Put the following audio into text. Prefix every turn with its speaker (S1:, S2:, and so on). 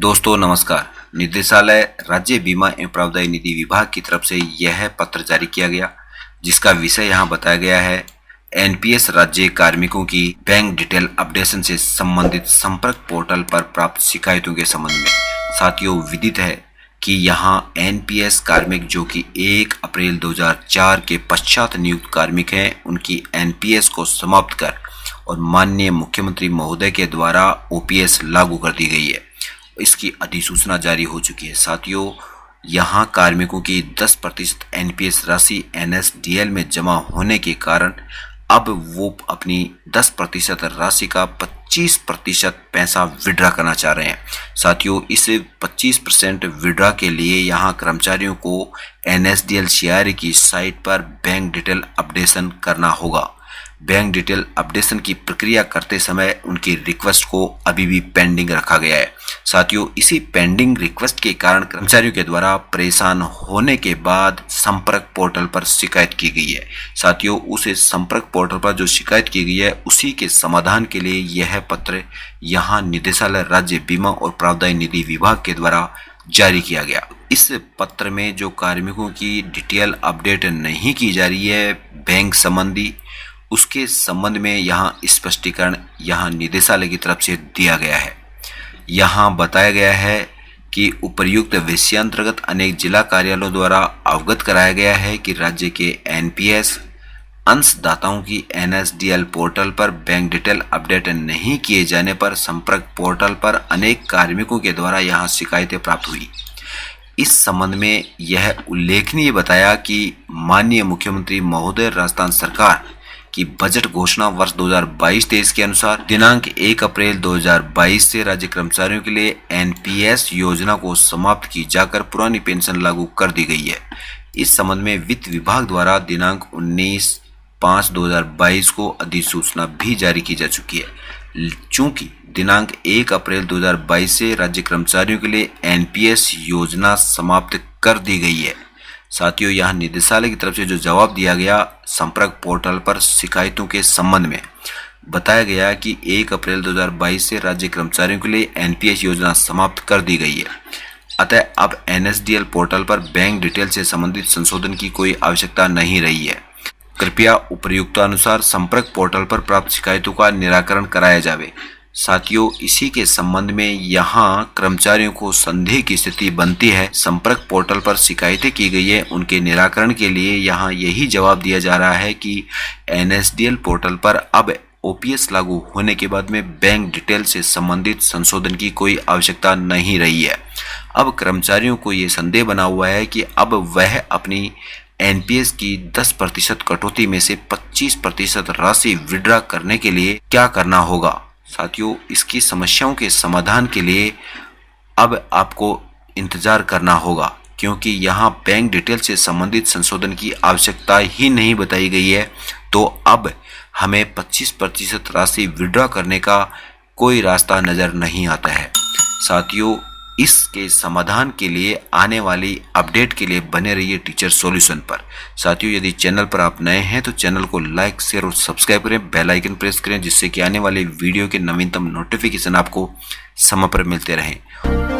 S1: दोस्तों नमस्कार। निदेशालय राज्य बीमा एवं प्रावधायी निधि विभाग की तरफ से यह पत्र जारी किया गया, जिसका विषय यहाँ बताया गया है एनपीएस राज्य कार्मिकों की बैंक डिटेल अपडेशन से संबंधित संपर्क पोर्टल पर प्राप्त शिकायतों के संबंध में। साथियों, विदित है कि यहाँ एनपीएस कार्मिक जो कि 1 अप्रैल 2004 के पश्चात नियुक्त कार्मिक हैं, उनकी एनपीएस को समाप्त कर और माननीय मुख्यमंत्री महोदय के द्वारा ओपीएस लागू कर दी गई है। इसकी अधिसूचना जारी हो चुकी है। साथियों, यहाँ कार्मिकों की 10% एनपीएस राशि एनएसडीएल में जमा होने के कारण अब वो अपनी 10% राशि का 25% पैसा विड्रा करना चाह रहे हैं। साथियों, इस 25% विड्रा के लिए यहाँ कर्मचारियों को एनएसडीएल सीआरए की साइट पर बैंक डिटेल अपडेशन करना होगा। बैंक डिटेल अपडेशन की प्रक्रिया करते समय उनकी रिक्वेस्ट को अभी भी पेंडिंग रखा गया है। साथियों, इसी पेंडिंग रिक्वेस्ट के कारण कर्मचारियों के द्वारा परेशान होने के बाद संपर्क पोर्टल पर शिकायत की गई है। साथियों, उस संपर्क पोर्टल पर जो शिकायत की गई है उसी के समाधान के लिए यह पत्र यहाँ निदेशालय राज्य बीमा और प्रावधायी निधि विभाग के द्वारा जारी किया गया। इस पत्र में जो कार्मिकों की डिटेल अपडेट नहीं की जा रही है बैंक संबंधी, उसके संबंध में यहाँ स्पष्टीकरण यहाँ निदेशालय की तरफ से दिया गया है। यहाँ बताया गया है कि उपर्युक्त विषयांतर्गत अनेक जिला कार्यालयों द्वारा अवगत कराया गया है कि राज्य के एनपीएस अंशदाताओं की एनएसडीएल पोर्टल पर बैंक डिटेल अपडेट नहीं किए जाने पर संपर्क पोर्टल पर अनेक कार्मिकों के द्वारा यहाँ शिकायतें प्राप्त हुई। इस संबंध में यह उल्लेखनीय बताया कि माननीय मुख्यमंत्री महोदय राजस्थान सरकार की बजट घोषणा वर्ष 2022-23 के अनुसार दिनांक 1 अप्रैल 2022 से राज्य कर्मचारियों के लिए एनपीएस योजना को समाप्त की जाकर पुरानी पेंशन लागू कर दी गई है। इस संबंध में वित्त विभाग द्वारा दिनांक 19/5/2022 को अधिसूचना भी जारी की जा चुकी है। चूंकि दिनांक 1 अप्रैल 2022 से राज्य कर्मचारियों के लिए एनपीएस योजना समाप्त कर दी गई है। साथियों, यहाँ निदेशालय की तरफ से जो जवाब दिया गया संपर्क पोर्टल पर शिकायतों के संबंध में बताया गया कि 1 अप्रैल 2022 से राज्य कर्मचारियों के लिए एनपीएस योजना समाप्त कर दी गई है। अतः अब एनएसडीएल पोर्टल पर बैंक डिटेल से संबंधित संशोधन की कोई आवश्यकता नहीं रही है। कृपया उपर्युक्तानुसार संपर्क पोर्टल पर प्राप्त शिकायतों का निराकरण कराया जावे। साथियों, इसी के संबंध में यहाँ कर्मचारियों को संदेह की स्थिति बनती है। संपर्क पोर्टल पर शिकायतें की गई है, उनके निराकरण के लिए यहाँ यही जवाब दिया जा रहा है कि एनएसडीएल पोर्टल पर अब ओपीएस लागू होने के बाद में बैंक डिटेल से संबंधित संशोधन की कोई आवश्यकता नहीं रही है। अब कर्मचारियों को ये संदेह बना हुआ है कि अब वह अपनी एनपीएस की 10% कटौती में से 25% राशि विड्रा करने के लिए क्या करना होगा। साथियों, इसकी समस्याओं के समाधान के लिए अब आपको इंतजार करना होगा, क्योंकि यहाँ बैंक डिटेल से संबंधित संशोधन की आवश्यकता ही नहीं बताई गई है। तो अब हमें 25% राशि विड्रॉ करने का कोई रास्ता नजर नहीं आता है। साथियों, इसके समाधान के लिए आने वाली अपडेट के लिए बने रहिए टीचर सॉल्यूशन पर। साथियों, यदि चैनल पर आप नए हैं तो चैनल को लाइक, शेयर और सब्सक्राइब करें, बेल आइकन प्रेस करें, जिससे कि आने वाले वीडियो के नवीनतम नोटिफिकेशन आपको समय पर मिलते रहें।